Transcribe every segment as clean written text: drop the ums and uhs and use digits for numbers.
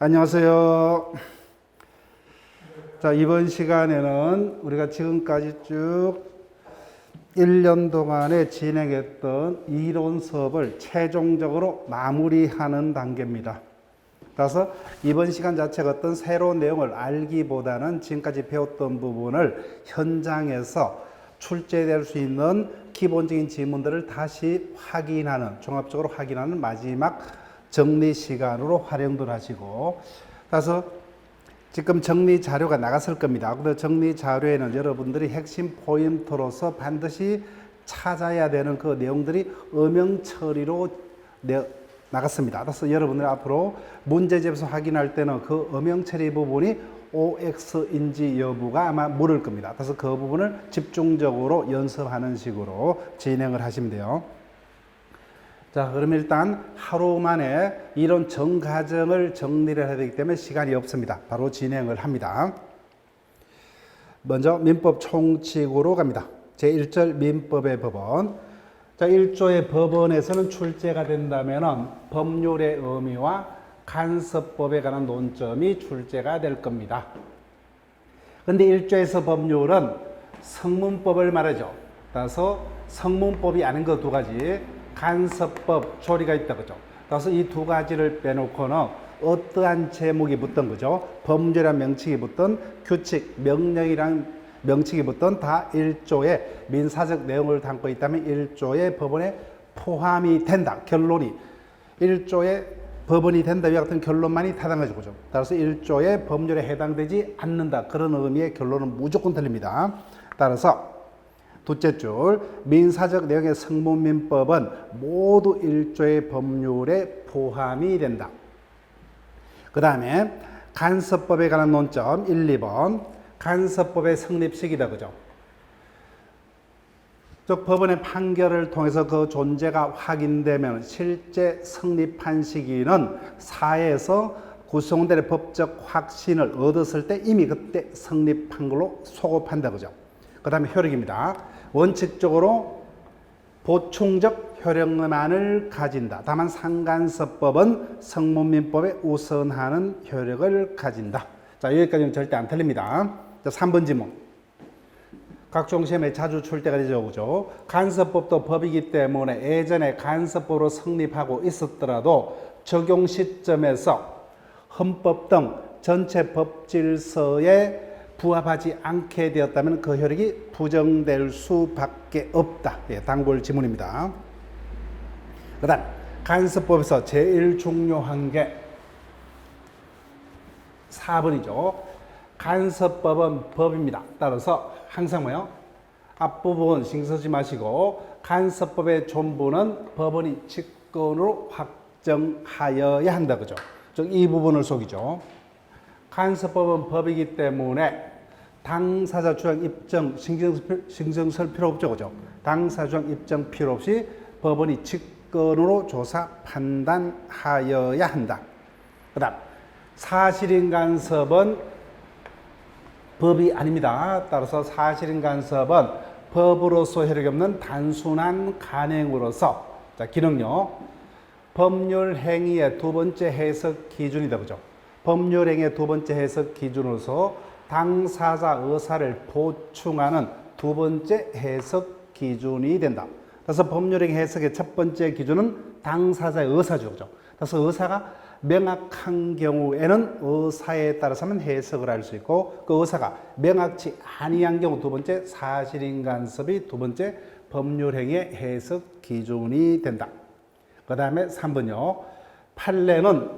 안녕하세요. 자, 이번 시간에는 우리가 지금까지 쭉 1년 동안에 진행했던 이론 수업을 최종적으로 마무리하는 단계입니다. 따라서 이번 시간 자체가 어떤 새로운 내용을 알기보다는 지금까지 배웠던 부분을 현장에서 출제될 수 있는 기본적인 지문들을 다시 확인하는, 종합적으로 확인하는 마지막 정리 시간으로 활용들 하시고, 따라서 지금 정리 자료가 나갔을 겁니다. 그 정리 자료에는 여러분들이 핵심 포인트로서 반드시 찾아야 되는 그 내용들이 음영 처리로 나갔습니다. 그래서 여러분들 앞으로 문제집에서 확인할 때는 그 음영 처리 부분이 OX인지 여부가 아마 물을 겁니다. 그래서 그 부분을 집중적으로 연습하는 식으로 진행을 하시면 돼요. 자, 그럼 일단 하루 만에 이론 전 과정을 정리를 해야 되기 때문에 시간이 없습니다. 바로 진행을 합니다. 먼저 민법 총칙으로 갑니다. 제1절 민법의 법원. 자, 1조의 법원에서는 출제가 된다면 법률의 의미와 간섭법에 관한 논점이 출제가 될 겁니다. 그런데 1조에서 법률은 성문법을 말하죠. 따라서 성문법이 아닌 그 두 가지, 간섭법, 조리가 있다 그죠. 따라서 이 두 가지를 빼놓고는 어떠한 제목이 붙던 거죠. 법률이란 명칭이 붙던 규칙, 명령이란 명칭이 붙던 다 1조의 민사적 내용을 담고 있다면 1조의 법원에 포함이 된다. 결론이 1조의 법원이 된다. 이 같은 결론만이 타당하죠. 그죠? 따라서 1조의 법률에 해당되지 않는다. 그런 의미의 결론은 무조건 틀립니다. 따라서 둘째 줄, 민사적 내용의 성문민법은 모두 1조의 법률에 포함이 된다. 그 다음에 간섭법에 관한 논점 1, 2번. 간섭법의 성립 시기다. 그죠? 즉, 법원의 판결을 통해서 그 존재가 확인되면 실제 성립한 시기는 사회에서 구성원들의 법적 확신을 얻었을 때 이미 그때 성립한 걸로 소급한다. 그죠? 그 다음에 효력입니다. 원칙적으로 보충적 효력만을 가진다. 다만 상간섭법은 성문민법에 우선하는 효력을 가진다. 자, 여기까지는 절대 안 틀립니다. 자, 3번 지문. 각종 시험에 자주 출제가 되죠. 그죠? 간섭법도 법이기 때문에 예전에 간섭법으로 성립하고 있었더라도 적용 시점에서 헌법 등 전체 법 질서에 부합하지 않게 되었다면 그 효력이 부정될 수밖에 없다. 예, 단골 지문입니다. 그 다음 간섭법에서 제일 중요한 게 4번이죠. 간섭법은 법입니다. 따라서 항상 뭐요? 앞부분 신경 쓰지 마시고 간섭법의 존부는 법원이 직권으로 확정하여야 한다. 그죠? 즉 이 부분을 속이죠. 간섭법은 법이기 때문에 당사자 주장 입증 신경 쓸 필요 없죠. 그죠? 당사자 주장 입증 필요 없이 법원이 직권으로 조사 판단하여야 한다. 그 다음 사실인 간섭은 법이 아닙니다. 따라서 사실인 간섭은 법으로서 효력이 없는 단순한 간행으로서, 자, 기능요. 법률 행위의 두 번째 해석 기준이다. 그죠? 법률 행위의 두 번째 해석 기준으로서 당사자 의사를 보충하는 두 번째 해석 기준이 된다. 그래서 법률 행위 해석의 첫 번째 기준은 당사자의 의사죠. 그죠? 그래서 의사가 명확한 경우에는 의사에 따라서는 해석을 할 수 있고, 그 의사가 명확치 아니한 경우 두 번째 사실인 간섭이 두 번째 법률 행위의 해석 기준이 된다. 그 다음에 3번요. 판례는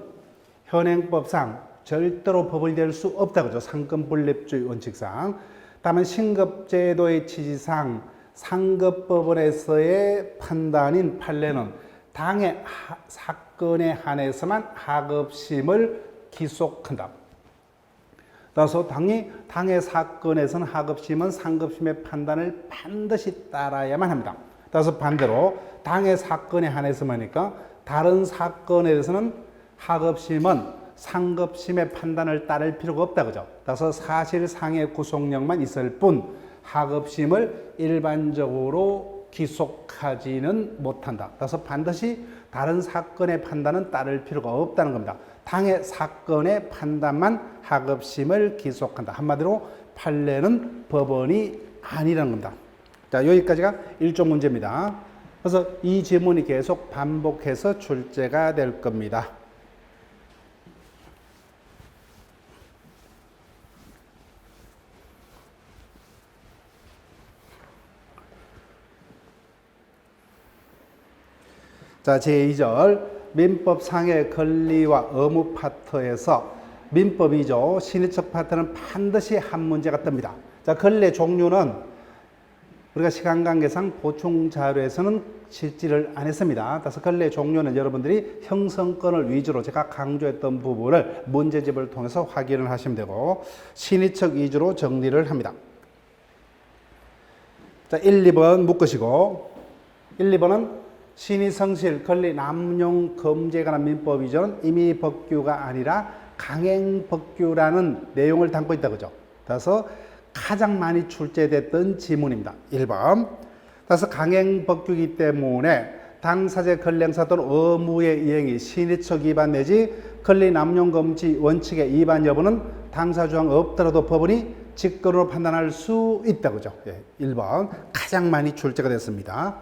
현행법상 절대로 법원이 될 수 없다. 그죠? 상권분립주의 원칙상. 다만 신급제도의 취지상 상급법원에서의 판단인 판례는 당의 사건에 한해서만 하급심을 기속한다. 따라서 당의 사건에서는 하급심은 상급심의 판단을 반드시 따라야만 합니다. 따라서 반대로 당의 사건에 한해서만이니까 다른 사건에 대해서는 하급심은 상급심의 판단을 따를 필요가 없다. 그죠? 따라서 사실상의 구속력만 있을 뿐 하급심을 일반적으로 기속하지는 못한다. 따라서 반드시 다른 사건의 판단은 따를 필요가 없다는 겁니다. 당해 사건의 판단만 하급심을 기속한다. 한마디로 판례는 법원이 아니라는 겁니다. 자, 여기까지가 1종 문제입니다. 그래서 이 지문이 계속 반복해서 출제가 될 겁니다. 자, 제2절 민법상의 권리와 의무 파트에서 민법이죠. 신의적 파트는 반드시 한 문제가 뜹니다. 자, 권리의 종류는 우리가 시간 관계상 보충 자료에서는 실지를 안 했습니다. 그래서 권리의 종류는 여러분들이 형성권을 위주로 제가 강조했던 부분을 문제집을 통해서 확인을 하시면 되고 신의적 위주로 정리를 합니다. 자, 1, 2번 묶으시고 1, 2번은 신의성실 권리 남용 금지에 관한 민법이죠. 임의법규가 아니라 강행법규라는 내용을 담고 있다 그죠. 그래서 가장 많이 출제됐던 지문입니다. 1번. 그래서 강행법규이기 때문에 당사자 권리 행사 또는 의무의 이행이 신의적 위반 내지 권리 남용 금지 원칙의 위반 여부는 당사 조항 없더라도 법원이 직권으로 판단할 수 있다 그죠. 1번 가장 많이 출제가 됐습니다.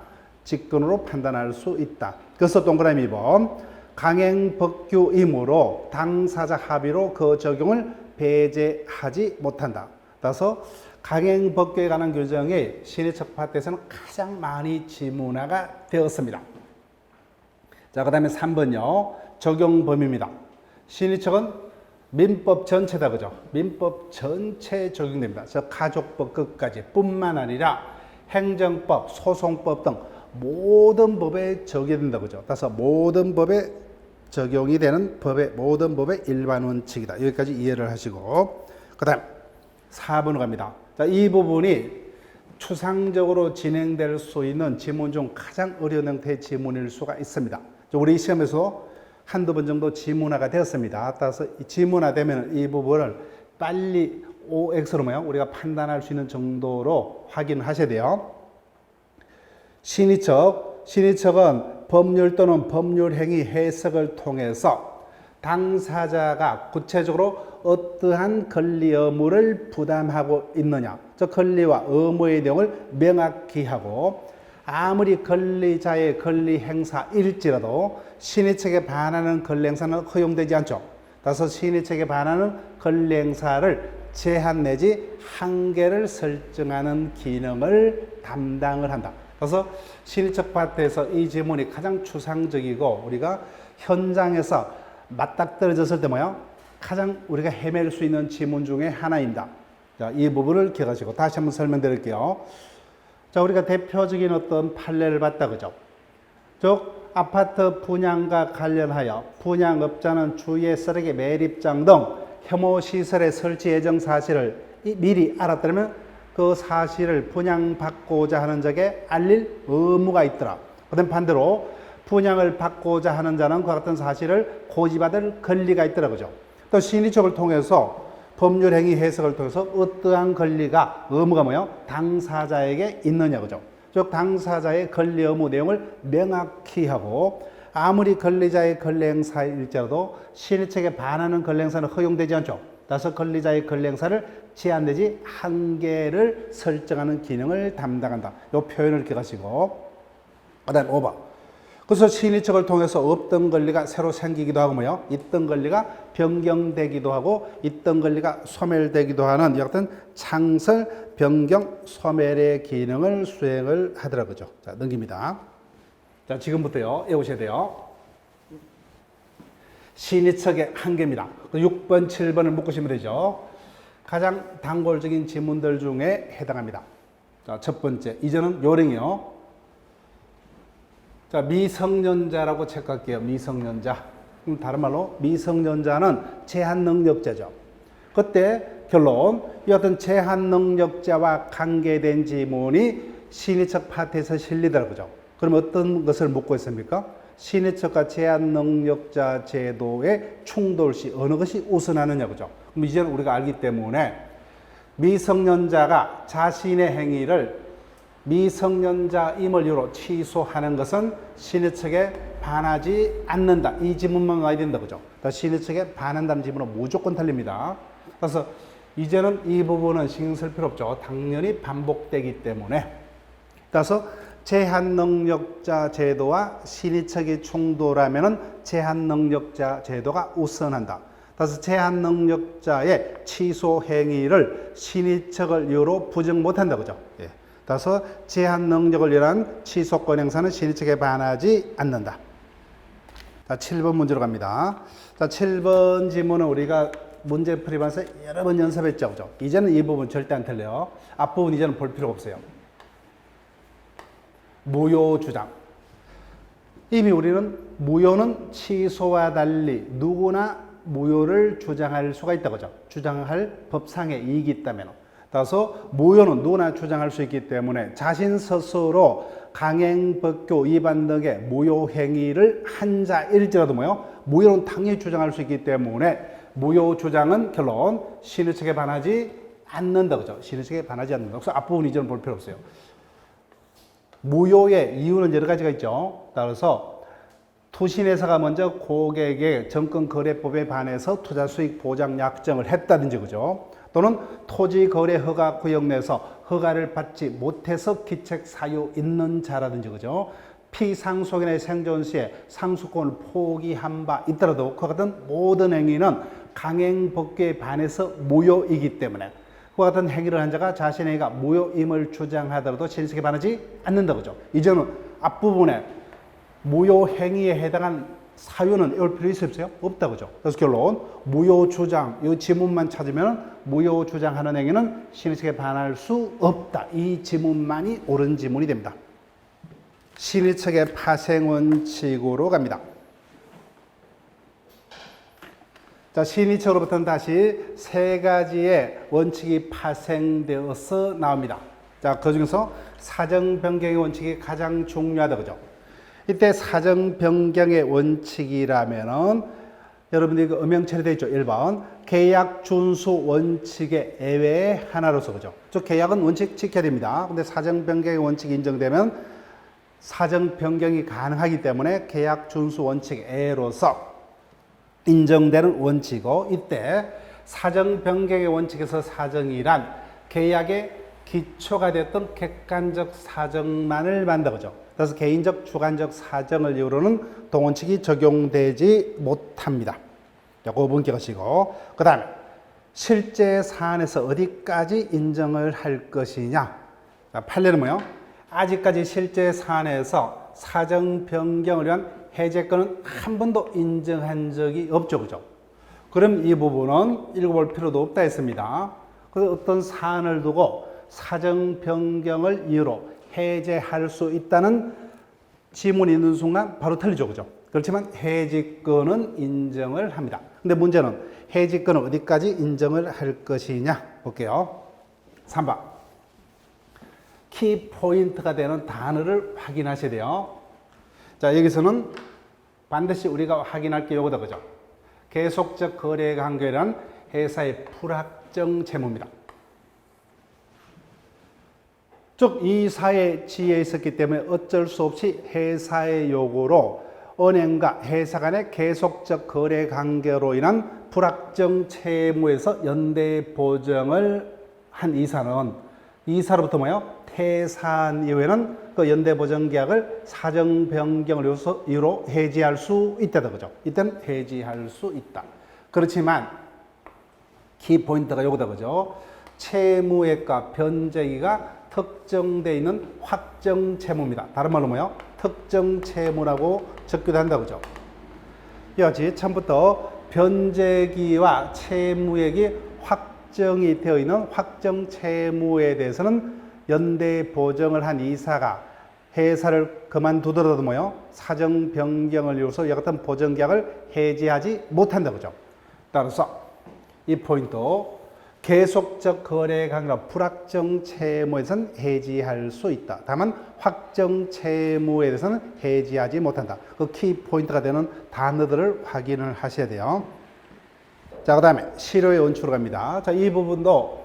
직권으로 판단할 수 있다. 그래서 동그라미 2번 강행법규이므로 당사자 합의로 그 적용을 배제하지 못한다. 따라서 강행법규에 관한 규정이 신의적 파트에서는 가장 많이 지문화가 되었습니다. 자, 그 다음에 3번요. 적용 범위입니다. 신의적은 민법 전체다 그죠. 민법 전체에 적용됩니다. 저 가족법 끝까지 뿐만 아니라 행정법, 소송법 등 모든 법에 적용된다 그죠. 따라서 모든 법에 적용이 되는 법의 모든 법의 일반 원칙이다. 여기까지 이해를 하시고 그다음 4번으로 갑니다. 자, 이 부분이 추상적으로 진행될 수 있는 지문 중 가장 어려운 형태의 지문일 수가 있습니다. 우리 시험에서 한두 번 정도 지문화가 되었습니다. 따라서 지문화되면 이 부분을 빨리 OX로 우리가 판단할 수 있는 정도로 확인하셔야 돼요. 신의적은 법률 또는 법률행위 해석을 통해서 당사자가 구체적으로 어떠한 권리 의무를 부담하고 있느냐, 저 권리와 의무의 내용을 명확히 하고 아무리 권리자의 권리 행사일지라도 신의책에 반하는 권리 행사는 허용되지 않죠. 따라서 신의책에 반하는 권리 행사를 제한 내지 한계를 설정하는 기능을 담당을 한다. 그래서 신의적 파트에서 이 지문이 가장 추상적이고 우리가 현장에서 맞닥뜨려졌을 때 가장 우리가 헤맬 수 있는 지문 중에 하나입니다. 자, 이 부분을 기억하시고 다시 한번 설명드릴게요. 자, 우리가 대표적인 어떤 판례를 봤다 그죠? 즉 아파트 분양과 관련하여 분양업자는 주위의 쓰레기 매립장 등 혐오 시설의 설치 예정 사실을 미리 알았다면 그 사실을 분양받고자 하는 자에게 알릴 의무가 있더라. 그다음 반대로 분양을 받고자 하는 자는 그와 같은 사실을 고지받을 권리가 있더라 그죠. 또 신의적을 통해서 법률 행위 해석을 통해서 어떠한 권리가 의무가 당사자에게 있느냐 그죠. 즉 당사자의 권리 의무 내용을 명확히 하고 아무리 권리자의 권리 행사일지라도 신의책에 반하는 권리 행사는 허용되지 않죠. 따라서 권리자의 권리 행사를 제한 내지 한계를 설정하는 기능을 담당한다. 이 표현을 기억하시고 그다음 5번. 그래서 신의책을 통해서 없던 권리가 새로 생기기도 하고 있던 권리가 변경되기도 하고 있던 권리가 소멸되기도 하는 이 같은 창설, 변경, 소멸의 기능을 수행을 하더라 그죠. 자, 넘깁니다. 자, 지금부터요. 외우셔야 돼요. 신의책의 한계입니다. 6번, 7번을 묶으시면 되죠. 가장 단골적인 지문들 중에 해당합니다. 자, 첫 번째, 이제는 요령이요. 자, 미성년자라고 체크할게요. 미성년자. 다른 말로 미성년자는 제한능력자죠. 그때 결론, 이 어떤 제한능력자와 관계된 지문이 신의책 파트에서 실리더라고요. 그럼 어떤 것을 묻고 있습니까? 신의책과 제한능력자 제도의 충돌시 어느 것이 우선하느냐 그죠. 그럼 이제는 우리가 알기 때문에 미성년자가 자신의 행위를 미성년자임을 이유로 취소하는 것은 신의 측에 반하지 않는다. 이 지문만 와야 된다. 그죠? 신의 측에 반한다는 지문은 무조건 틀립니다. 그래서 이제는 이 부분은 신경 쓸 필요 없죠. 당연히 반복되기 때문에. 따라서 제한능력자 제도와 신의척이 충돌하면 제한능력자 제도가 우선한다. 따라서 제한능력자의 취소 행위를 신의척을 이유로 부정 못한다. 그죠? 예. 따라서 제한능력을 위한 취소권 행사는 신의척에 반하지 않는다. 자, 7번 문제로 갑니다. 자, 7번 지문은 우리가 문제 풀이면서 여러 번 연습했죠. 그죠? 이제는 이 부분 절대 안 틀려요. 앞부분 이제는 볼 필요가 없어요. 무효 주장. 이미 우리는 무효는 취소와 달리 누구나 무효를 주장할 수가 있다. 그죠? 주장할 법상의 이익이 있다면. 따라서 무효는 누구나 주장할 수 있기 때문에 자신 스스로 강행법규 위반 등의 무효 행위를 한 자일지라도 무효는 당연히 주장할 수 있기 때문에 무효 주장은 결론 신의 측에 반하지 않는다. 그죠? 신의 측에 반하지 않는다. 그래서 앞부분 이제는 볼 필요 없어요. 무효의 이유는 여러 가지가 있죠. 따라서 투신회사가 먼저 고객의 정권거래법에 반해서 투자수익 보장 약정을 했다든지, 그죠? 또는 토지거래허가구역 내에서 허가를 받지 못해서 기책 사유 있는 자라든지, 그죠? 피상속인의 생존 시에 상속권을 포기한 바 있더라도 그 같은 모든 행위는 강행법규에 반해서 무효이기 때문에 그와 같은 행위를 한 자가 자신의 행위가 무효임을 주장하더라도 신의책에 반하지 않는다. 그죠? 이제는 앞부분에 무효 행위에 해당한 사유는 외울 필요 있어요? 없다. 그죠? 그래서 결론 무효 주장, 이 지문만 찾으면 무효 주장하는 행위는 신의책에 반할 수 없다. 이 지문만이 옳은 지문이 됩니다. 신의책의 파생원칙으로 갑니다. 자, 신의책으로부터는 다시 세 가지의 원칙이 파생되어서 나옵니다. 자, 그 중에서 사정 변경의 원칙이 가장 중요하다. 그죠? 이때 사정 변경의 원칙이라면은 여러분들이 그 음영 처리되어 있죠. 1번. 계약 준수 원칙의 예외의 하나로서, 그죠? 즉, 계약은 원칙 지켜야 됩니다. 근데 사정 변경의 원칙이 인정되면 사정 변경이 가능하기 때문에 계약 준수 원칙의 예외로서 인정되는 원칙이고, 이때 사정 변경의 원칙에서 사정이란 계약의 기초가 됐던 객관적 사정만을 말한다. 그죠? 그래서 개인적, 주관적 사정을 이유로는 동원칙이 적용되지 못합니다. 자, 그 부분 기억하시고, 그 다음에 실제 사안에서 어디까지 인정을 할 것이냐. 자, 판례는 뭐예요? 아직까지 실제 사안에서 사정 변경을 위한 해제권은 한 번도 인정한 적이 없죠. 그죠? 그럼 이 부분은 읽어볼 필요도 없다 했습니다. 그래서 어떤 사안을 두고 사정 변경을 이유로 해제할 수 있다는 지문이 있는 순간 바로 틀리죠. 그죠? 그렇지만 해지권은 인정을 합니다. 근데 문제는 해지권은 어디까지 인정을 할 것이냐 볼게요. 3번. 키포인트가 되는 단어를 확인하셔야 돼요. 자, 여기서는 반드시 우리가 확인할 게 요거다. 그죠? 계속적 거래 관계란 회사의 불확정 채무입니다. 즉, 이사의 지위에 있었기 때문에 어쩔 수 없이 회사의 요구로 은행과 회사 간의 계속적 거래 관계로 인한 불확정 채무에서 연대 보정을 한 이사는 이사로부터 뭐예요? 퇴사한 이후에는 그 연대 보정 계약을 사정 변경을 이유로 해지할 수 있다. 그죠? 이때는 해지할 수 있다. 그렇지만 키포인트가 요거다. 그죠? 채무액과 변제기가 특정되어 있는 확정 채무입니다. 다른 말로 뭐예요? 특정 채무라고 적기도 한다. 그죠? 이같이 처음부터 변제기와 채무액이 확정이 되어 있는 확정 채무에 대해서는 연대 보정을 한 이사가 회사를 그만두더라도 뭐요? 사정 변경을 이루어서 이 같은 보정 계약을 해지하지 못한다. 그죠? 따라서 이 포인트 계속적 거래 관계나 불확정 채무에서는 해지할 수 있다. 다만 확정 채무에 대해서는 해지하지 못한다. 그 키 포인트가 되는 단어들을 확인을 하셔야 돼요. 자, 그 다음에 실효의 원칙으로 갑니다. 자, 이 부분도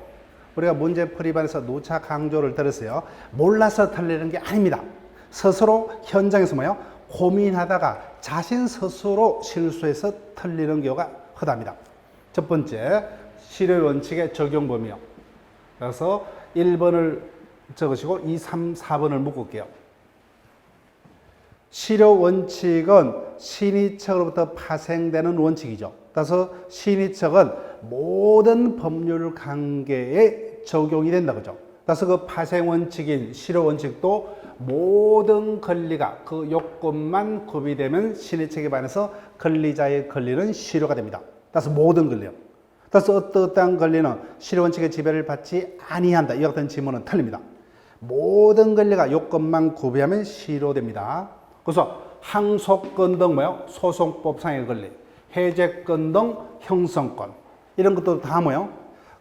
우리가 문제풀이반에서 누차 강조를 드렸어요. 몰라서 틀리는 게 아닙니다. 스스로 현장에서 뭐요? 고민하다가 자신 스스로 실수해서 틀리는 경우가 흔합니다. 첫 번째, 실효 원칙의 적용 범위요. 그래서 1번을 적으시고 2, 3, 4번을 묶을게요. 실효 원칙은 신의척으로부터 파생되는 원칙이죠. 따라서 신의척은 모든 법률 관계에 적용이 된다 그죠. 따라서 그 파생 원칙인 실효 원칙도 모든 권리가 그 요건만 구비되면 신의척에 반해서 권리자의 권리는 실효가 됩니다. 따라서 모든 권리요. 따라서 어떠한 권리는 실효 원칙의 지배를 받지 아니한다. 이와 같은 지문은 틀립니다. 모든 권리가 요건만 구비하면 실효됩니다. 그래서 항소권 등 뭐요? 소송법상의 권리, 해제권 등 형성권 이런 것도 다 뭐요?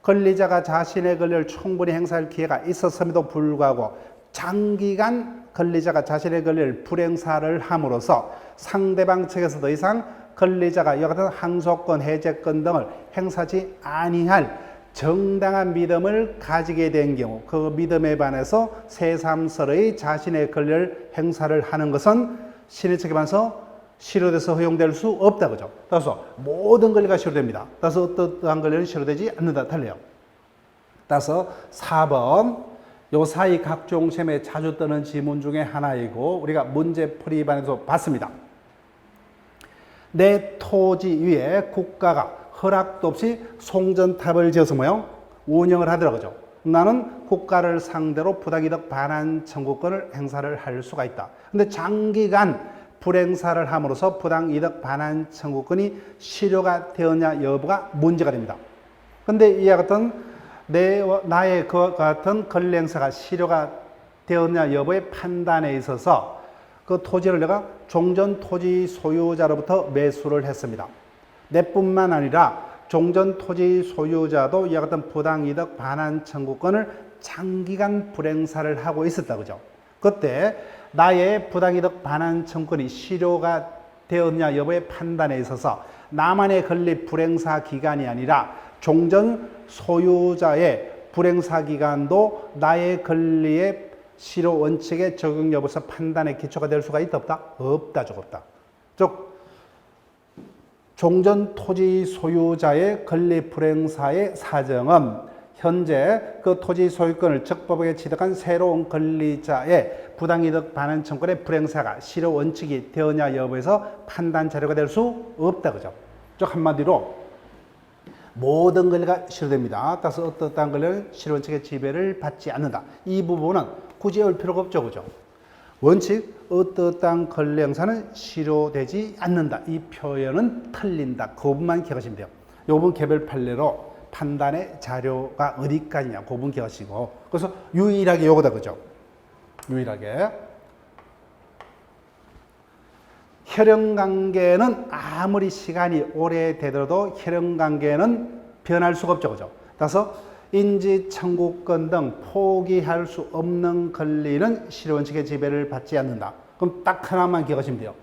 권리자가 자신의 권리를 충분히 행사할 기회가 있었음에도 불구하고 장기간 권리자가 자신의 권리를 불행사를 함으로써 상대방 측에서 더 이상 권리자가 이와 같은 항소권, 해제권 등을 행사하지 아니할 정당한 믿음을 가지게 된 경우 그 믿음에 반해서 새삼스러이 자신의 권리를 행사를 하는 것은 신의척에 반해서 실효돼서 허용될 수 없다 그죠. 따라서 모든 권리가 실효됩니다. 따라서 어떠한 권리는 실효되지 않는다 틀려요. 따라서 4번 요 사이 각종 시험에 자주 뜨는 지문 중에 하나이고 우리가 문제풀이반에서 봤습니다. 내 토지 위에 국가가 허락도 없이 송전탑을 지어서 뭐요? 운영을 하더라고요. 나는 국가를 상대로 부당이득 반환 청구권을 행사를 할 수가 있다. 근데 장기간 불행사를 함으로써 부당이득 반환 청구권이 실효가 되었냐 여부가 문제가 됩니다. 근데 이와 같은 나의 그 같은 권리 행사가 실효가 되었냐 여부의 판단에 있어서 그 토지를 내가 종전 토지 소유자로부터 매수를 했습니다. 내뿐만 아니라 종전 토지 소유자도 이와 같은 부당이득 반환 청구권을 장기간 불행사를 하고 있었다 그죠. 그때 나의 부당이득 반환 청구권이 실효가 되었냐 여부의 판단에 있어서 나만의 권리 불행사 기간이 아니라 종전 소유자의 불행사 기간도 나의 권리의 실효 원칙의 적용 여부에서 판단의 기초가 될 수가 있다 없다? 없다죠. 없다. 즉 종전 토지 소유자의 권리 불행사의 사정은 현재 그 토지 소유권을 적법하게 취득한 새로운 권리자의 부당이득 반환 청구권의 불행사가 실효 원칙이 되었냐 여부에서 판단 자료가 될 수 없다 그죠. 즉 한마디로 모든 권리가 실효됩니다. 따라서 어떠한 권리는 실효 원칙의 지배를 받지 않는다. 이 부분은 굳이 올 필요가 없죠 그죠. 원칙 어떠한 권리 행사는 실효되지 않는다. 이 표현은 틀린다. 그 부분만 기억하시면 돼요. 이 부분 개별 판례로 판단의 자료가 어디까지냐 그 부분 기억하시고 그래서 유일하게 요거다 그죠. 유일하게 혈연관계는 아무리 시간이 오래되더라도 혈연관계는 변할 수가 없죠 그죠. 따라서 인지청구권 등 포기할 수 없는 권리는 실효원칙의 지배를 받지 않는다. 그럼 딱 하나만 기억하시면 돼요.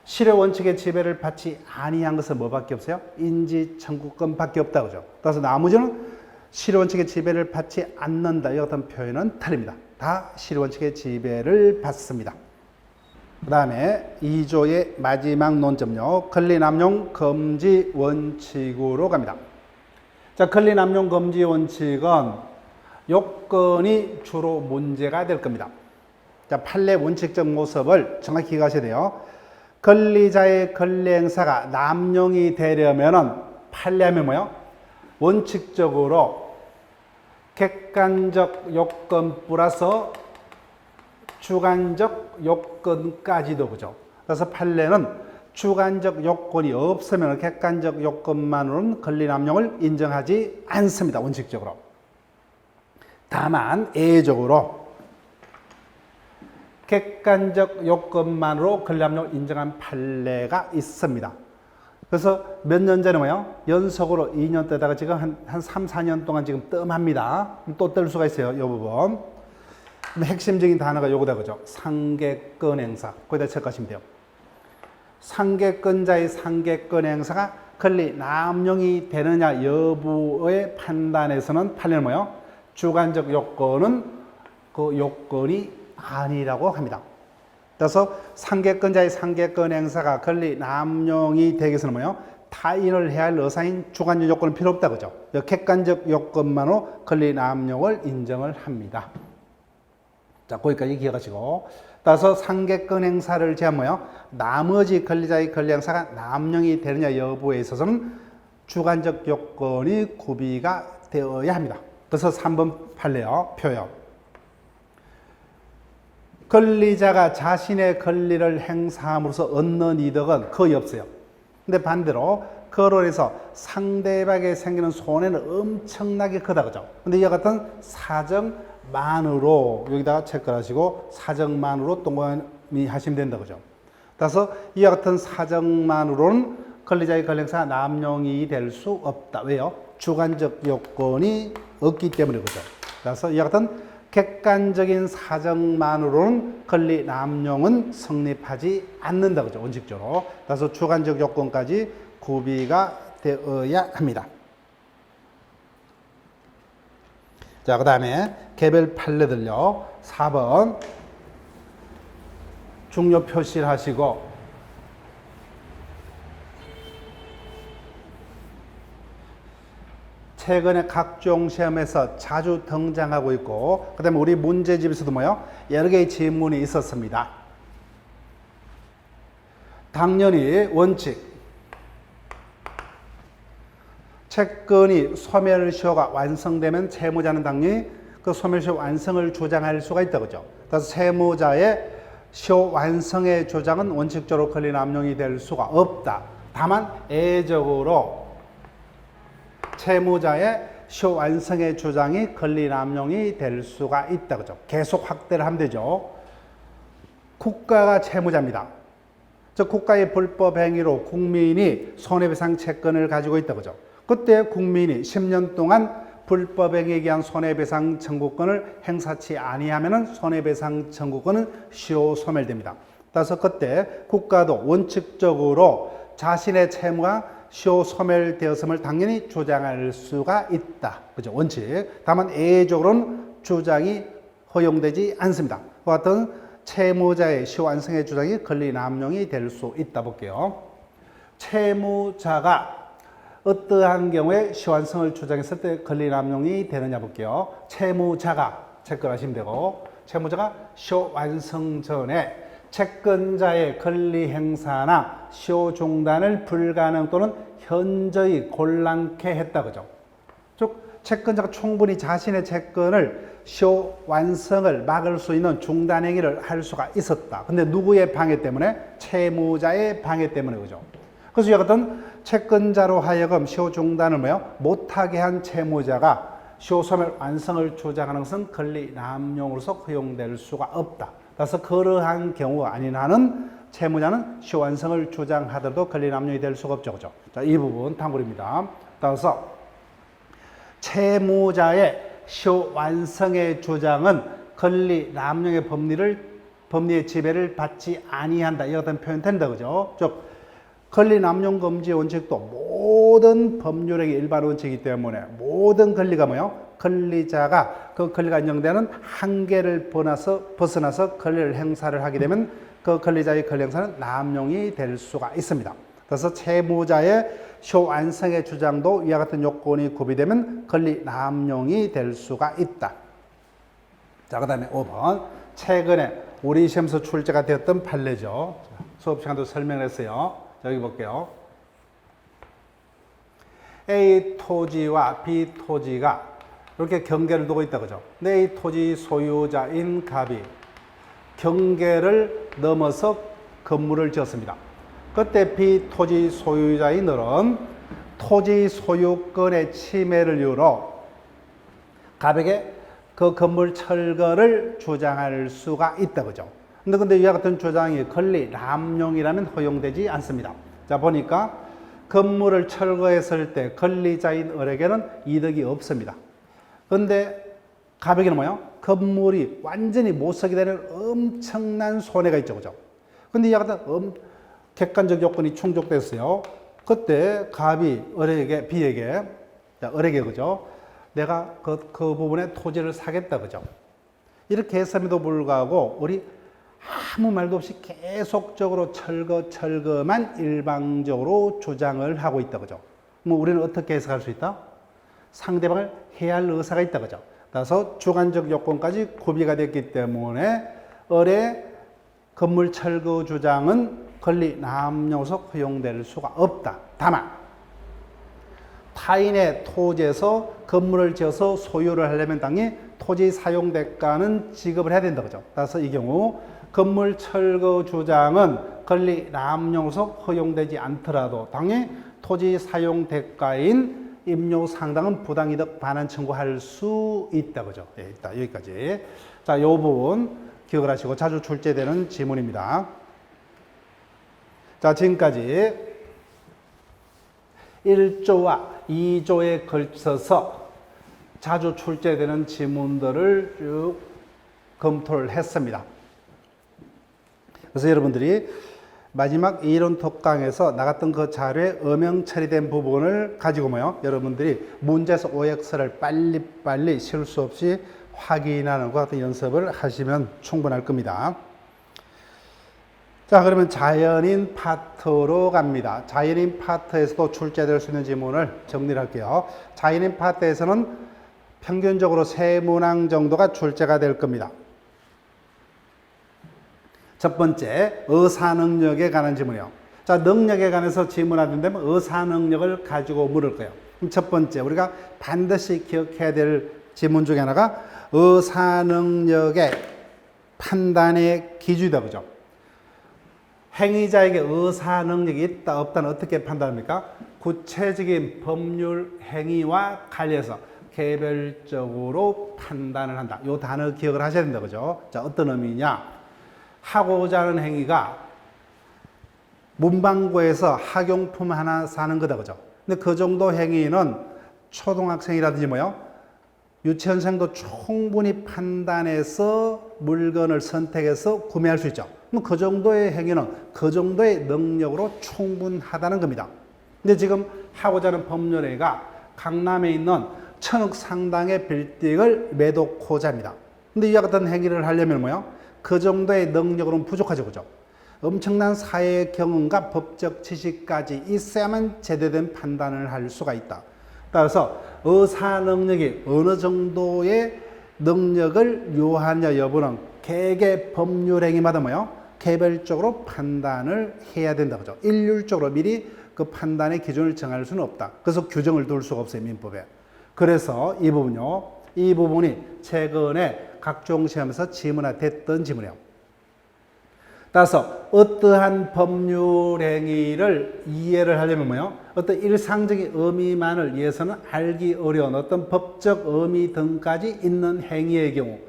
실효원칙의 지배를 받지 아니한 것은 뭐밖에 없어요? 인지청구권밖에 없다 그죠. 따라서 나머지는 실효원칙의 지배를 받지 않는다. 이 같은 표현은 틀립니다. 다 실효원칙의 지배를 받습니다. 그 다음에 2조의 마지막 논점요. 권리남용 금지 원칙으로 갑니다. 자, 권리남용 금지 원칙은 요건이 주로 문제가 될 겁니다. 자, 판례 원칙적 모습을 정확히 기억하셔야 돼요. 권리자의 권리 행사가 남용이 되려면은 판례하면 뭐요? 원칙적으로 객관적 요건 플러스 주관적 요건까지도 그죠. 그래서 판례는 주관적 요건이 없으면 객관적 요건만으로는 권리 남용을 인정하지 않습니다. 원칙적으로. 다만 예외적으로 객관적 요건만으로 권리 남용을 인정한 판례가 있습니다. 그래서 몇 년 전에 뭐요? 연속으로 2년 뜨다가 지금 한 3, 4년 동안 지금 뜸합니다. 또 뜰 수가 있어요. 이 부분. 핵심적인 단어가 요거다 그죠? 상계권 행사. 거기다 체크하시면 돼요. 상계권자의 상계권 행사가 권리 남용이 되느냐 여부의 판단에서는 판례는 뭐요? 주관적 요건은 그 요건이 아니라고 합니다. 그래서 상계권자의 상계권 행사가 권리 남용이 되기 위해서는 뭐요? 타인을 해야 할 의사인 주관적 요건은 필요 없다 그죠? 객관적 요건만으로 권리 남용을 인정을 합니다. 자, 거기까지 기억하시고. 따라서 상계권 행사를 제하면 나머지 권리자의 권리 행사가 남용이 되느냐 여부에 있어서는 주관적 요건이 구비가 되어야 합니다. 그래서 3번 판례요, 표요. 권리자가 자신의 권리를 행사함으로써 얻는 이득은 거의 없어요. 근데 반대로 그로 인해서 상대방에게 생기는 손해는 엄청나게 크다 그죠? 근데 이와 같은 사정만으로 여기다가 체크를 하시고 사정만으로 동그라미 하시면 된다 그죠? 따라서 이와 같은 사정만으로는 권리자의 권리 행사가 남용이 될 수 없다. 왜요? 주관적 요건이 없기 때문에 그죠? 따라서 이와 같은 객관적인 사정만으로는 권리 남용은 성립하지 않는다 그죠? 원칙적으로. 따라서 주관적 요건까지 구비가 되어야 합니다. 자, 그 다음에 개별 판례들요. 4번 중요 표시를 하시고 최근에 각종 시험에서 자주 등장하고 있고 그 다음에 우리 문제집에서도 뭐요? 여러 개의 질문이 있었습니다. 당연히 원칙 채권이 소멸시효가 완성되면 채무자는 당연히 그 소멸시효 완성을 주장할 수가 있다 그죠? 그래서 채무자의 시효 완성의 주장은 원칙적으로 권리 남용이 될 수가 없다. 다만 예외적으로 채무자의 시효 완성의 주장이 권리 남용이 될 수가 있다 그죠? 계속 확대를 하면 되죠. 국가가 채무자입니다. 즉 국가의 불법 행위로 국민이 손해배상 채권을 가지고 있다 그죠? 그때 국민이 10년 동안 불법 행위에 의한 손해배상 청구권을 행사치 아니하면은 손해배상 청구권은 시효 소멸됩니다. 따라서 그때 국가도 원칙적으로 자신의 채무가 시효 소멸되었음을 당연히 주장할 수가 있다. 그죠? 원칙. 다만 예외적으로는 주장이 허용되지 않습니다. 그와 같은 채무자의 시효 완성의 주장이 권리 남용이 될 수 있다 볼게요. 채무자가 어떠한 경우에 시효 완성을 주장했을 때 권리 남용이 되느냐 볼게요. 채무자가 체크하시면 되고 채무자가 시효 완성 전에 채권자의 권리 행사나 시효 중단을 불가능 또는 현저히 곤란케 했다 그죠? 즉 채권자가 충분히 자신의 채권을 시효 완성을 막을 수 있는 중단 행위를 할 수가 있었다. 근데 누구의 방해 때문에? 채무자의 방해 때문에 그죠? 그래서 이와 같은 채권자로 하여금 시효 중단을 뭐요? 못하게 한 채무자가 시효 소멸 완성을 주장하는 것은 권리 남용으로서 허용될 수가 없다. 따라서 그러한 경우가 아닌 한은 채무자는 시효 완성을 주장하더라도 권리 남용이 될 수가 없죠. 그죠? 자, 이 부분 탐구입니다. 따라서 채무자의 시효 완성의 주장은 권리 남용의 법리의 지배를 받지 아니한다. 이와 같은 표현 된다. 그죠? 즉 권리 남용 금지 원칙도 모든 법률의 일반 원칙이기 때문에 모든 권리가 뭐요? 권리자가 그 권리가 인정되는 한계를 벗어나서 권리를 행사를 하게 되면 그 권리자의 권리 행사는 남용이 될 수가 있습니다. 그래서 채무자의 시효 완성의 주장도 이와 같은 요건이 구비되면 권리 남용이 될 수가 있다. 자, 그 다음에 5번. 최근에 우리 시험에서 출제가 되었던 판례죠. 수업 시간도 설명을 했어요. 여기 볼게요. A 토지와 B 토지가 이렇게 경계를 두고 있다 그죠? 근데 A 토지 소유자인 갑이 경계를 넘어서 건물을 지었습니다. 그때 B 토지 소유자인 너는 토지 소유권의 침해를 이유로 갑에게 그 건물 철거를 주장할 수가 있다 그죠? 근데 이와 같은 주장이 권리 남용이라면 허용되지 않습니다. 자, 보니까 건물을 철거했을 때 권리자인 을에게는 이득이 없습니다. 그런데 갑에게는 뭐예요? 건물이 완전히 못 쓰게 되는 엄청난 손해가 있죠. 그죠? 근데 이와 같은 객관적 요건이 충족됐어요. 그때 갑이 을에게, B에게, 자, 을에게 그죠? 내가 그 부분에 토지를 사겠다. 그죠? 이렇게 했음에도 불구하고 우리 아무 말도 없이 계속적으로 철거만 일방적으로 주장을 하고 있다. 그죠? 뭐 우리는 어떻게 해석할 수 있다? 상대방을 해할 의사가 있다. 그죠? 따라서 주관적 요건까지 구비가 됐기 때문에 을의 건물 철거 주장은 권리 남용소 허용될 수가 없다. 다만 타인의 토지에서 건물을 지어서 소유를 하려면 당연히 토지 사용 대가는 지급을 해야 된다. 그죠? 따라서 이 경우 건물 철거 주장은 권리 남용소 허용되지 않더라도 당연히 토지 사용 대가인 임료 상당은 부당이득 반환 청구할 수 있다. 그죠? 예, 일단 여기까지. 자, 이 부분 기억을 하시고 자주 출제되는 지문입니다. 자, 지금까지 1조와 2조에 걸쳐서 자주 출제되는 지문들을 쭉 검토를 했습니다. 그래서 여러분들이 마지막 이론 특강에서 나갔던 그 자료에 어명 처리된 부분을 가지고 여러분들이 문제에서 OX를 빨리빨리 실수 없이 확인하는 것 같은 연습을 하시면 충분할 겁니다. 자, 그러면 자연인 파트로 갑니다. 자연인 파트에서도 출제될 수 있는 지문을 정리를 할게요. 자연인 파트에서는 평균적으로 3문항 정도가 출제가 될 겁니다. 첫 번째, 의사능력에 관한 지문이요. 자, 능력에 관해서 질문하던데면 의사능력을 가지고 물을 거예요. 그럼 첫 번째, 우리가 반드시 기억해야 될 지문 중에 하나가 의사능력의 판단의 기준이다. 그죠? 행위자에게 의사능력이 있다, 없다는 어떻게 판단합니까? 구체적인 법률 행위와 관련해서 개별적으로 판단을 한다. 이 단어 기억을 하셔야 된다. 그죠? 자, 어떤 의미냐? 하고자 하는 행위가 문방구에서 학용품 하나 사는 거다. 그죠? 근데 그 정도 행위는 초등학생이라든지 유치원생도 충분히 판단해서 물건을 선택해서 구매할 수 있죠. 그럼 그 정도의 행위는 그 정도의 능력으로 충분하다는 겁니다. 근데 지금 하고자 하는 법률행위가 강남에 있는 1,000억 상당의 빌딩을 매도코자 합니다. 근데 이와 같은 행위를 하려면 그 정도의 능력으로는 부족하죠. 그죠? 엄청난 사회 경험과 법적 지식까지 있어야만 제대로 된 판단을 할 수가 있다. 따라서 의사 능력이 어느 정도의 능력을 요하냐 여부는 개개 법률 행위마다 개별적으로 판단을 해야 된다. 그죠? 일률적으로 미리 그 판단의 기준을 정할 수는 없다. 그래서 규정을 둘 수가 없어요, 민법에. 그래서 이 부분이 최근에 각종 시험에서 지문화됐던 지문이에요. 따라서 어떠한 법률 행위를 이해를 하려면 어떤 일상적인 의미만을 위해서는 알기 어려운 어떤 법적 의미 등까지 있는 행위의 경우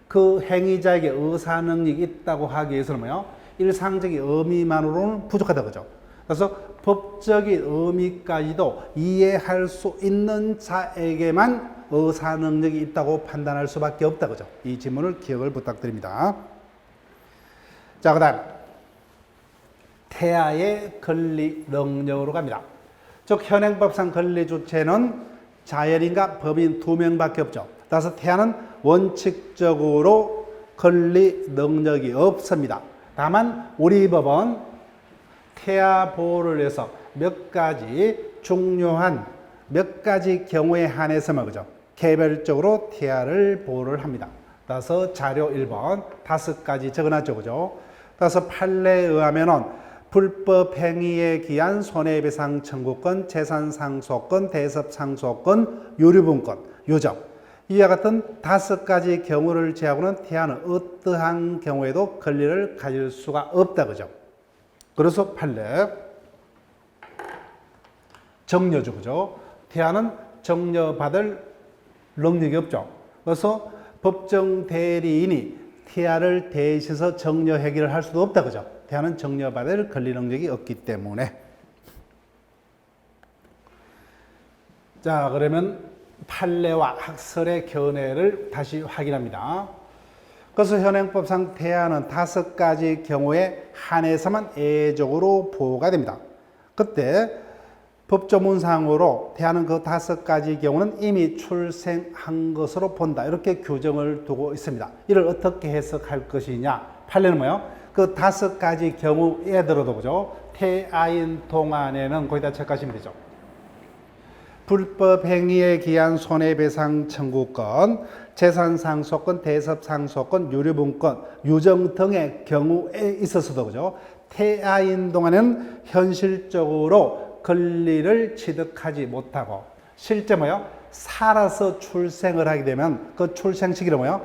그 행위자에게 의사능력이 있다고 하기 위해서는 일상적인 의미만으로는 부족하다. 그죠? 그래서 법적인 의미까지도 이해할 수 있는 자에게만 의사능력이 있다고 판단할 수밖에 없다. 그죠? 이 지문을 기억을 부탁드립니다. 자, 그 다음 태아의 권리 능력으로 갑니다. 즉 현행법상 권리 주체는 자연인과 법인 2명밖에 없죠. 따라서 태아는 원칙적으로 권리 능력이 없습니다. 다만 우리 법은 태아 보호를 위해서 몇 가지 중요한 몇 가지 경우에 한해서만 그죠? 개별적으로 태아를 보호를 합니다. 따라서 자료 1번 5가지 적어놨죠. 그죠? 따라서 판례에 의하면은 불법 행위에 기한 손해배상 청구권, 재산상속권, 대섭상속권, 유류분권, 유정 이와 같은 5가지 경우를 제하고는 태아는 어떠한 경우에도 권리를 가질 수가 없다. 그죠? 그래서 판례 정려죠. 그죠? 태아는 정려받을 능력이 없죠. 그래서 법정 대리인이 태아를 대신해서 정려 해결을 할 수도 없다. 그죠? 태아는 정려받을 권리 능력이 없기 때문에. 자, 그러면 판례와 학설의 견해를 다시 확인합니다. 그래서 현행법상 태아는 5가지 경우에 한해서만 예외적으로 보호가 됩니다. 그때 법조문상으로 대하는 그 5가지 경우는 이미 출생한 것으로 본다. 이렇게 규정을 두고 있습니다. 이를 어떻게 해석할 것이냐? 판례는 뭐예요? 그 5가지 경우에 들어도 그죠? 태아인 동안에는 거기다 적하시면 되죠. 불법 행위에 기한 손해배상 청구권, 재산상속권, 대섭상속권, 유류분권, 유정 등의 경우에 있어서도 그죠? 태아인 동안에는 현실적으로 권리를 취득하지 못하고 실제 뭐요? 살아서 출생을 하게 되면 그 출생 시기를 뭐요?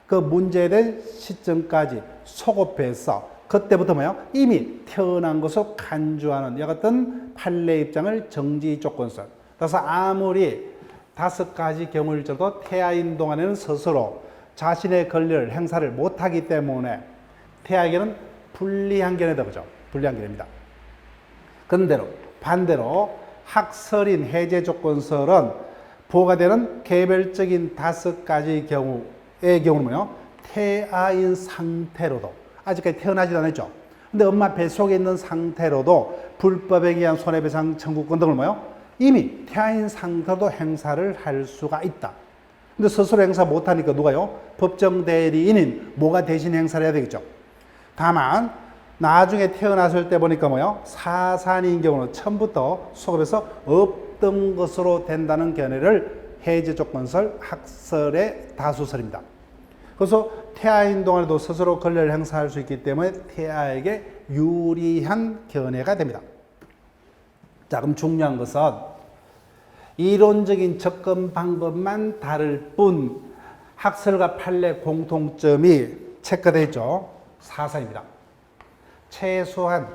그 문제된 시점까지 소급해서 그때부터 뭐요? 이미 태어난 것으로 간주하는 이와 같은 판례 입장을 정지 조건설. 그래서 아무리 5가지 경우를 줘도 태아인 동안에는 스스로 자신의 권리를 행사를 못하기 때문에 태아에게는 불리한 견해다. 그죠? 불리한 견해입니다. 그런데로 반대로 학설인 해제 조건설은 보호가 되는 개별적인 5가지 경우의 경우는 뭐예요? 태아인 상태로도 아직까지 태어나지도 않았죠. 근데 엄마 뱃속에 있는 상태로도 불법에 의한 손해배상 청구권 등을 뭐예요? 이미 태아인 상태로도 행사를 할 수가 있다. 근데 스스로 행사 못하니까 누가요? 법정 대리인인 뭐가 대신 행사를 해야 되겠죠. 다만 나중에 태어났을 때 보니까 뭐요? 사산인 경우는 처음부터 소급해서 없던 것으로 된다는 견해를 해제 조건설 학설의 다수설입니다. 그래서 태아인 동안에도 스스로 권리를 행사할 수 있기 때문에 태아에게 유리한 견해가 됩니다. 자, 그럼 중요한 것은 이론적인 접근 방법만 다를 뿐 학설과 판례 공통점이 체크되어 있죠. 사사입니다. 최소한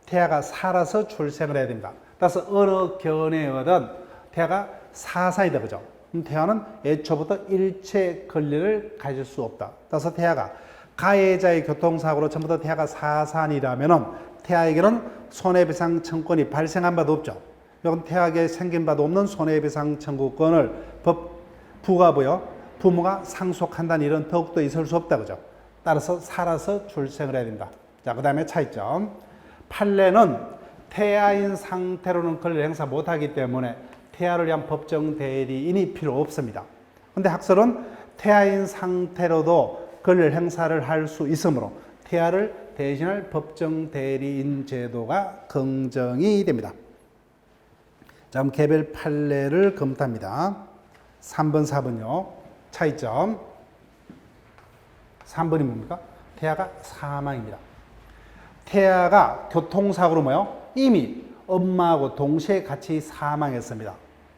태아가 살아서 출생을 해야 됩니다. 따라서 어느 견해든 태아가 사산이다. 그죠? 태아는 애초부터 일체 권리를 가질 수 없다. 따라서 태아가 가해자의 교통사고로 전부 다 태아가 사산이라면은 태아에게는 손해배상 청구권이 발생한 바도 없죠. 이건 태아에게 생긴 바도 없는 손해배상 청구권을 부모가 상속한다는 일은 더욱더 있을 수 없다. 그죠? 따라서 살아서 출생을 해야 된다. 자, 그 다음에 차이점. 판례는 태아인 상태로는 권리를 행사 못하기 때문에 태아를 위한 법정 대리인이 필요 없습니다. 그런데 학설은 태아인 상태로도 권리를 행사를 할 수 있으므로 태아를 대신할 법정 대리인 제도가 긍정이 됩니다. 자, 그럼 개별 판례를 검토합니다. 3번, 4번요. 차이점. 3번이 뭡니까? 태아가 사망입니다. 태아가 교통사고로 뭐요? 이미 엄마하고 동시에 같이 사망했습니다.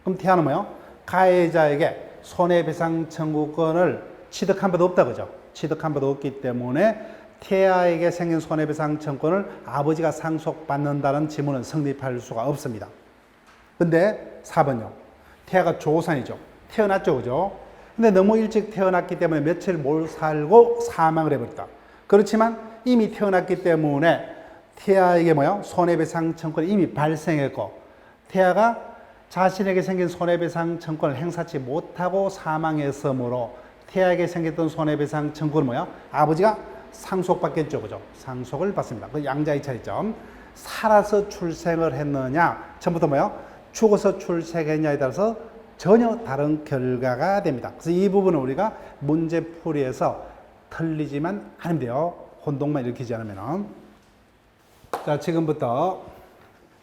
그럼 태아는 뭐요? 가해자에게 손해배상 청구권을 취득한 바도 없다. 그죠? 취득한 바도 없기 때문에 태아에게 생긴 손해배상 청구권을 아버지가 상속받는다는 지문은 성립할 수가 없습니다. 근데 4번요. 태아가 조산이죠. 태어났죠. 그죠? 근데 너무 일찍 태어났기 때문에 며칠 못 살고 사망을 해버렸다. 그렇지만 이미 태어났기 때문에 태아에게 손해배상 청구권이 이미 발생했고 태아가 자신에게 생긴 손해배상 청구권을 행사치 못하고 사망했으므로 태아에게 생겼던 손해배상 청구는 아버지가 상속받겠죠. 그죠? 상속을 받습니다. 그 양자의 차이점. 살아서 출생을 했느냐, 처음부터 죽어서 출생했냐에 따라서 전혀 다른 결과가 됩니다. 그래서 이 부분은 우리가 문제풀이에서 틀리지만 않으면 돼요. 혼동만 일으키지 않으면. 자, 지금부터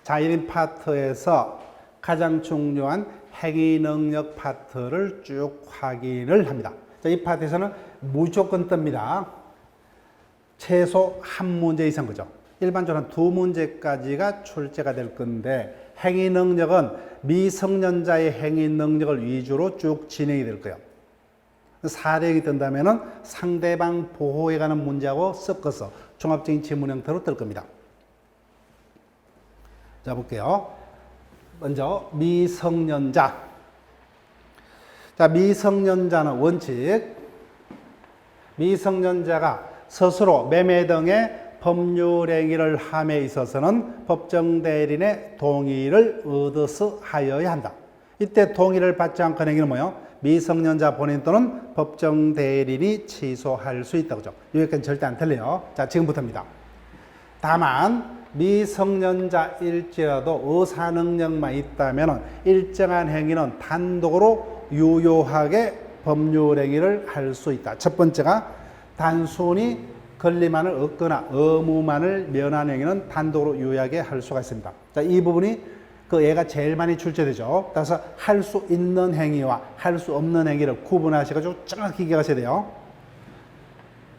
자연인 파트에서 가장 중요한 행위 능력 파트를 쭉 확인을 합니다. 자, 이 파트에서는 무조건 뜹니다. 최소 한 문제 이상 거죠. 일반적으로 한 2문제까지가 출제가 될 건데 행위 능력은 미성년자의 행위 능력을 위주로 쭉 진행이 될 거예요. 사례가 뜬다면은 상대방 보호에 관한 문제하고 섞어서 종합적인 지문 형태로 뜰 겁니다. 자, 볼게요. 먼저 미성년자. 자, 미성년자는 원칙. 미성년자가 스스로 매매 등의 법률 행위를 함에 있어서는 법정 대리인의 동의를 얻어서 하여야 한다. 이때 동의를 받지 않고 한 행위는 미성년자 본인 또는 법정 대리인이 취소할 수 있다고 죠. 여기까지 절대 안 틀려요. 자, 지금부터입니다. 다만 미성년자일지라도 의사 능력만 있다면 일정한 행위는 단독으로 유효하게 법률 행위를 할 수 있다. 첫 번째가 단순히 권리만을 얻거나 의무만을 면한 행위는 단독으로 유효하게 할 수가 있습니다. 자, 이 부분이 그 얘가 제일 많이 출제되죠. 따라서 할 수 있는 행위와 할 수 없는 행위를 구분하셔가지고 정확히 기억하셔야 돼요.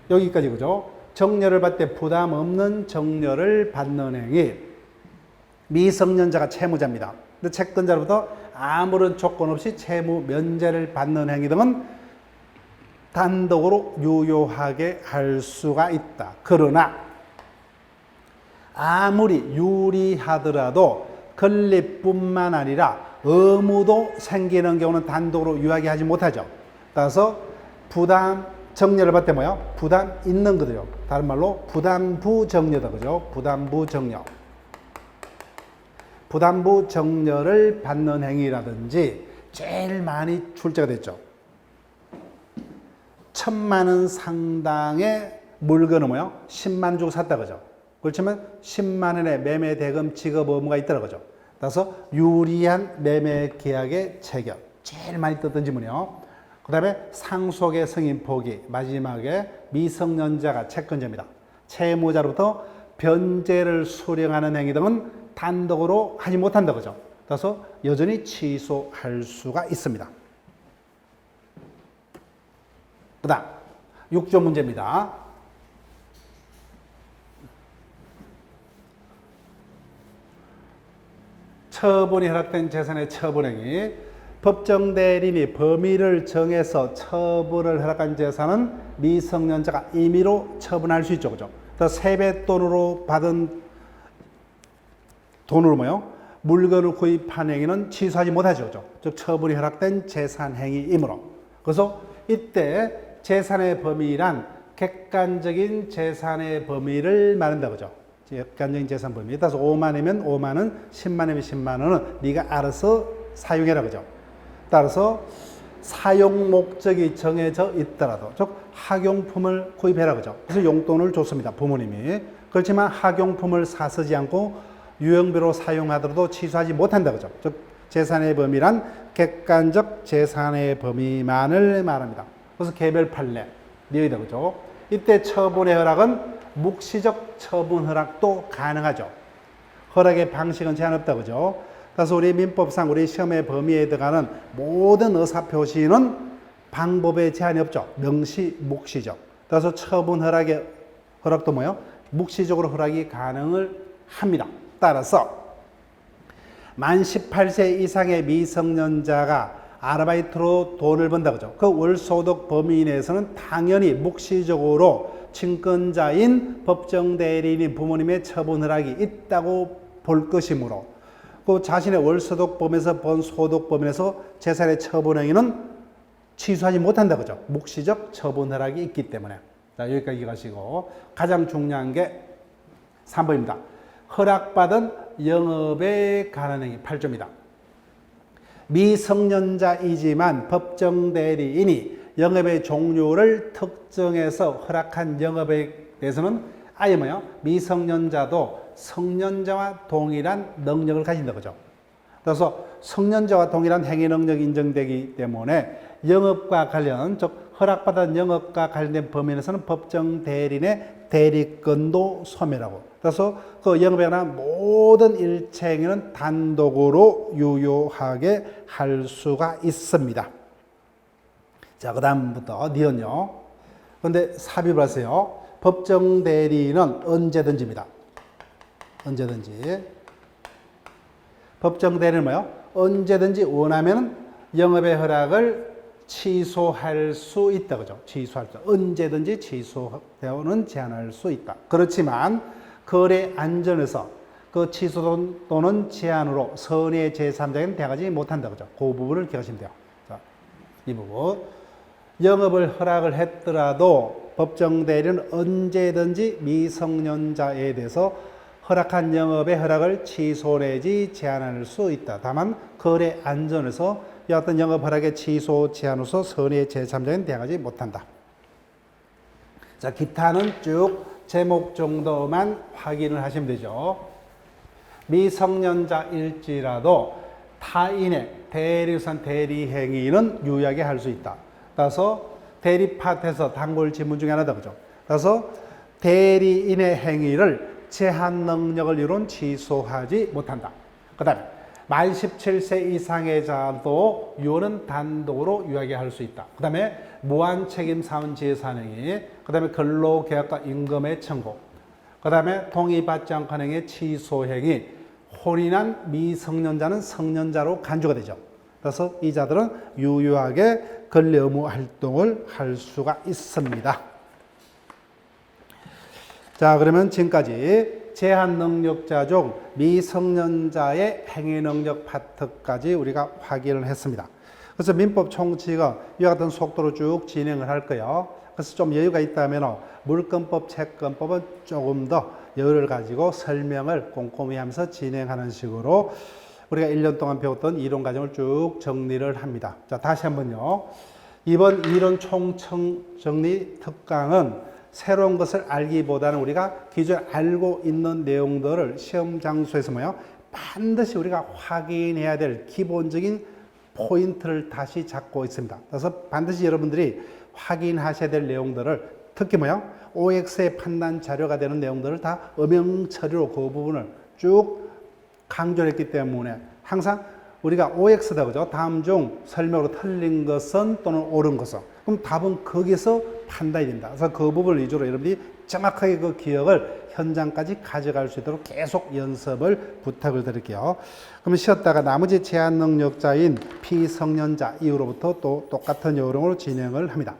여기까지 그죠? 정려를 받을 때 부담 없는 정려를 받는 행위. 미성년자가 채무자입니다. 근데 채권자로부터 아무런 조건 없이 채무 면제를 받는 행위 등은 단독으로 유효하게 할 수가 있다. 그러나 아무리 유리하더라도 권리뿐만 아니라 의무도 생기는 경우는 단독으로 유효하게 하지 못하죠. 따라서 부담 정려를 받을 때 뭐요? 부담 있는 거죠. 다른 말로 부담부 정려다. 그죠? 부담부 정려. 부담부 정려를 받는 행위라든지 제일 많이 출제가 됐죠. 1,000만 원 상당의 물건을 뭐요? 10만 원 주고 샀다. 그죠? 그렇지만 10만 원의 매매 대금 지급 의무가 있다는 거죠. 따라서 유리한 매매 계약의 체결. 제일 많이 떴던 지문이요. 그 다음에 상속의 승인 포기. 마지막에 미성년자가 채권자입니다. 채무자로부터 변제를 수령하는 행위 등은 단독으로 하지 못한다. 그죠? 따라서 여전히 취소할 수가 있습니다. 그 다음 6조 문제입니다. 처분이 허락된 재산의 처분행위. 법정대리인이 범위를 정해서 처분을 허락한 재산은 미성년자가 임의로 처분할 수 있죠. 그죠? 세뱃돈으로 받은 돈으로 뭐요? 물건을 구입한 행위는 취소하지 못하죠. 그죠? 즉 처분이 허락된 재산 행위이므로. 그래서 이때 재산의 범위란 객관적인 재산의 범위를 말한다. 그죠? 객관적인 재산 범위. 따라서 5만이면 5만원, 10만이면 10만원은 네가 알아서 사용해라. 그죠? 따라서 사용 목적이 정해져 있더라도, 즉 학용품을 구입해라. 그죠? 그래서 용돈을 줬습니다. 부모님이. 그렇지만 학용품을 사쓰지 않고 유형비로 사용하더라도 취소하지 못한다. 그죠? 즉 재산의 범위란 객관적 재산의 범위만을 말합니다. 그래서 개별 판례, 여기다. 그죠? 이때 처분의 허락은 묵시적 처분 허락도 가능하죠. 허락의 방식은 제한 없다. 그죠? 그래서 우리 민법상 우리 시험의 범위에 들어가는 모든 의사표시는 방법에 제한이 없죠. 명시, 묵시적. 그래서 처분 허락도 뭐예요? 묵시적으로 허락이 가능을 합니다. 따라서 만 18세 이상의 미성년자가 아르바이트로 돈을 번다. 그죠? 그 월소득 범위 내에서는 당연히 묵시적으로 친권자인 법정대리인이 부모님의 처분 허락이 있다고 볼 것이므로 그 자신의 월소득 범위에서 번 소득 범위에서 재산의 처분 행위는 취소하지 못한다. 그죠? 묵시적 처분 허락이 있기 때문에. 자, 여기까지 가시고 가장 중요한 게 3번입니다. 허락받은 영업에 관한 행위 8조입니다. 미성년자이지만 법정대리인이 영업의 종류를 특정해서 허락한 영업에 대해서는 아예 뭐요? 미성년자도 성년자와 동일한 능력을 가진다. 그죠? 그래서 성년자와 동일한 행위 능력이 인정되기 때문에 영업과 관련, 즉 허락받은 영업과 관련된 범위에서는 법정대리인의 대리권도 소멸하고, 그래서 그 영업에 관한 모든 일체 행위는 단독으로 유효하게 할 수가 있습니다. 자, 그 다음부터 니은요. 그런데 삽입을 하세요. 법정대리인은 언제든지입니다. 언제든지. 법정대리인은 뭐요? 언제든지 원하면 영업의 허락을 취소할 수 있다. 그죠? 취소할 수. 언제든지 취소되어는 제한할 수 있다. 그렇지만 거래 안전에서 그 취소 또는 제한으로 선의 제3자에는 대하지 못한다. 그죠? 그 부분을 기억하시면 돼요. 자, 이 부분. 영업을 허락을 했더라도 법정대리는 언제든지 미성년자에 대해서 허락한 영업의 허락을 취소 내지 제한할 수 있다. 다만 거래 안전에서 어떤 영업 허락의 취소 제한으로서 선의 제3자에는 대하지 못한다. 자, 기타는 쭉 제목 정도만 확인을 하시면 되죠. 미성년자일지라도 타인의 대리우선 대리행위는 유의하게 할 수 있다. 따라서 대리파트에서 단골 지문 중에 하나다. 그죠? 따라서 대리인의 행위를 제한 능력을 이룬 취소하지 못한다. 그 다음에 만 17세 이상의 자도 유언은 단독으로 유하게 할 수 있다. 그 다음에 무한책임 사원지혜산행위, 그 다음에 근로계약과 임금의 청구, 그 다음에 동의받지 않고 한 행위의 취소행위, 혼인한 미성년자는 성년자로 간주가 되죠. 그래서 이 자들은 유효하게 권리 의무 활동을 할 수가 있습니다. 자, 그러면 지금까지 제한 능력자 중 미성년자의 행위 능력 파트까지 우리가 확인을 했습니다. 그래서 민법 총칙은 이와 같은 속도로 쭉 진행을 할 거예요. 그래서 좀 여유가 있다면 물권법, 채권법은 조금 더 여유를 가지고 설명을 꼼꼼히 하면서 진행하는 식으로 우리가 1년 동안 배웠던 이론 과정을 쭉 정리를 합니다. 자, 다시 한번요. 이번 이론 총정리 특강은 새로운 것을 알기보다는 우리가 기존에 알고 있는 내용들을 시험 장소에서 반드시 우리가 확인해야 될 기본적인 포인트를 다시 잡고 있습니다. 그래서 반드시 여러분들이 확인하셔야 될 내용들을 특히 OX의 판단 자료가 되는 내용들을 다 음영 처리로 그 부분을 쭉 강조를 했기 때문에 항상 우리가 OX다, 그죠? 다음 중 설명으로 틀린 것은 또는 옳은 것은. 그럼 답은 거기서 판단이 된다. 그래서 그 부분을 위주로 여러분들이 정확하게 그 기억을 현장까지 가져갈 수 있도록 계속 연습을 부탁을 드릴게요. 그럼 쉬었다가 나머지 제한 능력자인 피성년자 이후로부터 또 똑같은 요령으로 진행을 합니다.